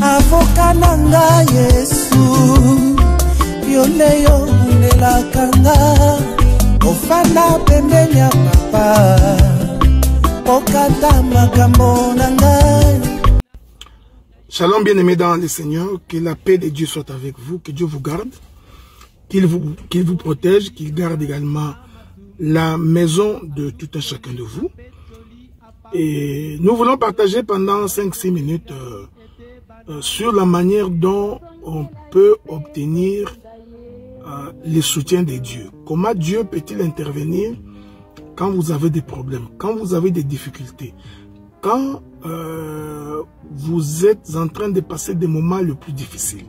avocat nanga Yesu yoleyo ndelakanga ofana pembeni ya papa okata makambo nanga. Shalom bien-aimés dans le Seigneur, que la paix de Dieu soit avec vous, que Dieu vous garde, qu'il vous protège, qu'il garde également la maison de tout un chacun de vous. Et nous voulons partager pendant 5-6 minutes sur la manière dont on peut obtenir le soutien de Dieu. Comment Dieu peut-il intervenir quand vous avez des problèmes, quand vous avez des difficultés, quand vous êtes en train de passer des moments les plus difficiles,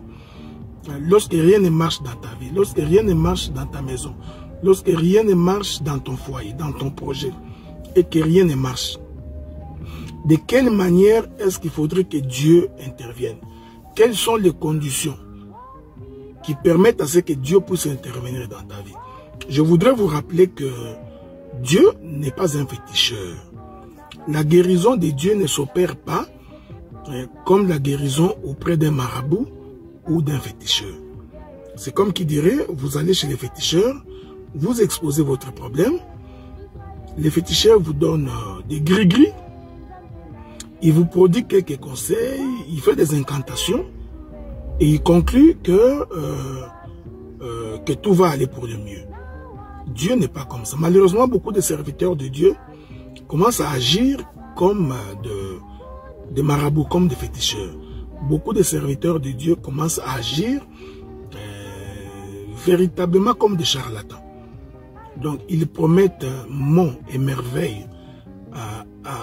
lorsque rien ne marche dans ta vie, lorsque rien ne marche dans ta maison, lorsque rien ne marche dans ton foyer, dans ton projet, et que rien ne marche. De quelle manière est-ce qu'il faudrait que Dieu intervienne? Quelles sont les conditions qui permettent à ce que Dieu puisse intervenir dans ta vie? Je voudrais vous rappeler que Dieu n'est pas un féticheur. La guérison de Dieu ne s'opère pas comme la guérison auprès d'un marabout ou d'un féticheur. C'est comme qui dirait, vous allez chez les féticheurs, vous exposez votre problème, les féticheurs vous donnent des gris-gris, il vous prodigue quelques conseils, il fait des incantations et il conclut que tout va aller pour le mieux. Dieu n'est pas comme ça. Malheureusement, beaucoup de serviteurs de Dieu commencent à agir comme des marabouts, comme des féticheurs. Beaucoup de serviteurs de Dieu commencent à agir véritablement comme des charlatans. Donc, ils promettent monts et merveilles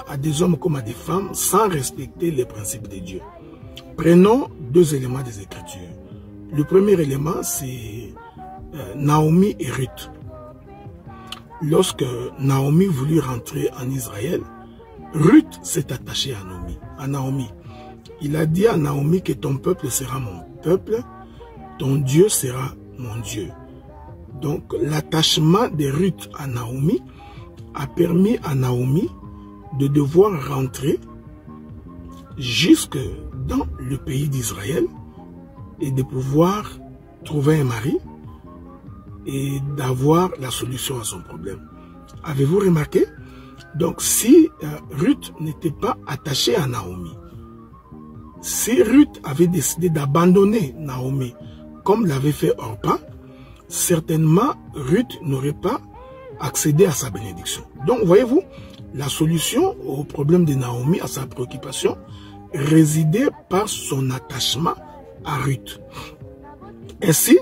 à des hommes comme à des femmes sans respecter les principes de Dieu. Prenons deux éléments des Écritures. Le premier élément, c'est Naomi et Ruth. Lorsque Naomi voulut rentrer en Israël, Ruth s'est attachée à Naomi. Il a dit à Naomi que ton peuple sera mon peuple, ton Dieu sera mon Dieu. Donc l'attachement de Ruth à Naomi a permis à Naomi de devoir rentrer jusque dans le pays d'Israël et de pouvoir trouver un mari et d'avoir la solution à son problème. Avez-vous remarqué? Donc si Ruth n'était pas attachée à Naomi, si Ruth avait décidé d'abandonner Naomi comme l'avait fait Orpa, certainement Ruth n'aurait pas accédé à sa bénédiction. Donc voyez-vous, la solution au problème de Naomi, à sa préoccupation, résidait par son attachement à Ruth. Ainsi,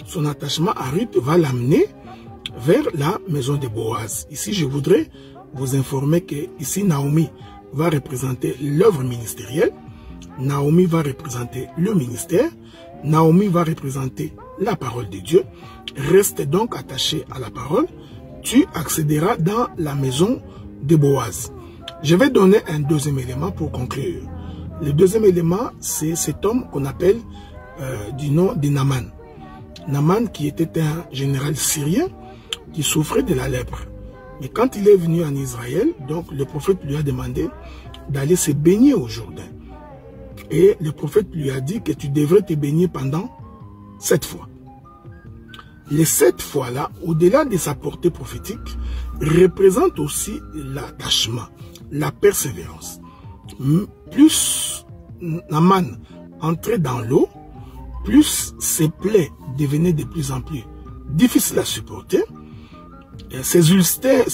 son attachement à Ruth va l'amener vers la maison de Boaz. Ici, je voudrais vous informer que ici, Naomi va représenter l'œuvre ministérielle, Naomi va représenter le ministère, Naomi va représenter la parole de Dieu. Reste donc attaché à la parole, tu accéderas dans la maison de Boaz. Je vais donner un deuxième élément pour conclure. Le deuxième élément, c'est cet homme qu'on appelle du nom de Naaman. Naaman qui était un général syrien qui souffrait de la lèpre. Mais quand il est venu en Israël, donc le prophète lui a demandé d'aller se baigner au Jourdain. Et le prophète lui a dit que tu devrais te baigner pendant 7 fois. Les 7 fois-là, au-delà de sa portée prophétique, représentent aussi l'attachement, la persévérance. Plus Naaman entrait dans l'eau, plus ses plaies devenaient de plus en plus difficiles à supporter, ses ulcères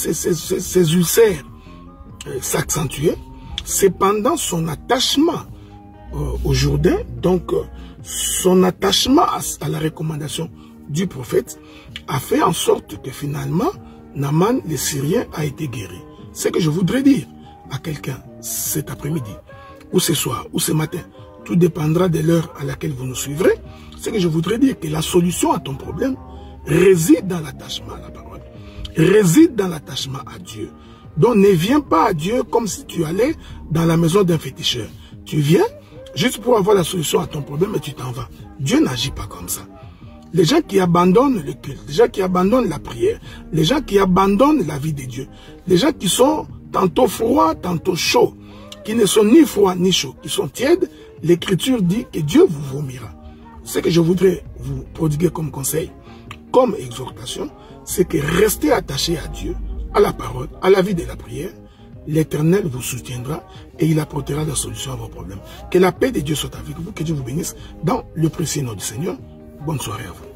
s'accentuaient. Cependant, son attachement au Jourdain, donc son attachement à la recommandation du prophète, a fait en sorte que finalement, Naaman, le Syrien, a été guéri. Ce que je voudrais dire à quelqu'un cet après-midi, ou ce soir, ou ce matin, tout dépendra de l'heure à laquelle vous nous suivrez. Ce que je voudrais dire, que la solution à ton problème réside dans l'attachement à la parole, réside dans l'attachement à Dieu. Donc ne viens pas à Dieu comme si tu allais dans la maison d'un féticheur. Tu viens juste pour avoir la solution à ton problème et tu t'en vas. Dieu n'agit pas comme ça. Les gens qui abandonnent le culte, les gens qui abandonnent la prière, les gens qui abandonnent la vie de Dieu, les gens qui sont tantôt froids, tantôt chauds, qui ne sont ni froids ni chauds, qui sont tièdes, l'Écriture dit que Dieu vous vomira. Ce que je voudrais vous prodiguer comme conseil, comme exhortation, c'est que restez attachés à Dieu, à la parole, à la vie de la prière. L'Éternel vous soutiendra et il apportera la solution à vos problèmes. Que la paix de Dieu soit avec vous, que Dieu vous bénisse dans le précieux nom du Seigneur. Bonne soirée à vous.